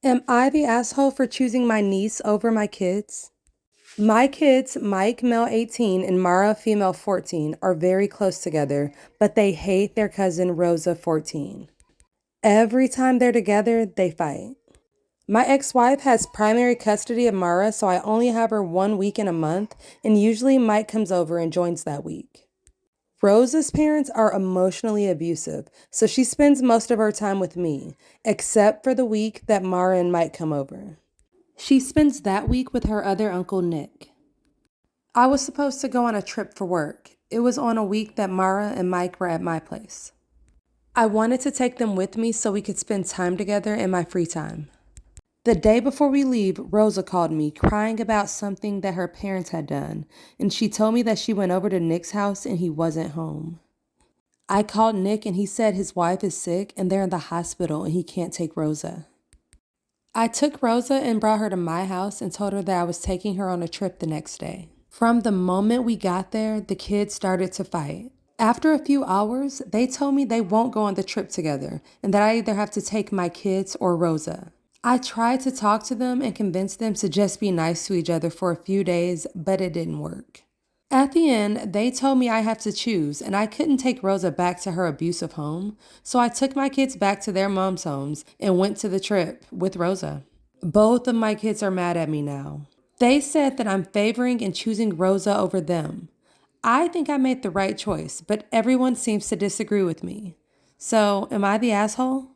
Am I the asshole for choosing my niece over my kids? My kids, Mike, male 18, and Mara, female 14, are very close together, but they hate their cousin Rosa, 14. Every time they're together, they fight. My ex-wife has primary custody of Mara, so I only have her 1 week in a month, and usually Mike comes over and joins that week. Rosa's parents are emotionally abusive, so she spends most of her time with me, except for the week that Mara and Mike come over. She spends that week with her other uncle, Nick. I was supposed to go on a trip for work. It was on a week that Mara and Mike were at my place. I wanted to take them with me so we could spend time together in my free time. The day before we leave, Rosa called me, crying about something that her parents had done, and she told me that she went over to Nick's house and he wasn't home. I called Nick and he said his wife is sick and they're in the hospital and he can't take Rosa. I took Rosa and brought her to my house and told her that I was taking her on a trip the next day. From the moment we got there, the kids started to fight. After a few hours, they told me they won't go on the trip together and that I either have to take my kids or Rosa. I tried to talk to them and convince them to just be nice to each other for a few days, but it didn't work. At the end, they told me I have to choose, and I couldn't take Rosa back to her abusive home, so I took my kids back to their mom's homes and went to the trip with Rosa. Both of my kids are mad at me now. They said that I'm favoring and choosing Rosa over them. I think I made the right choice, but everyone seems to disagree with me. So, am I the asshole?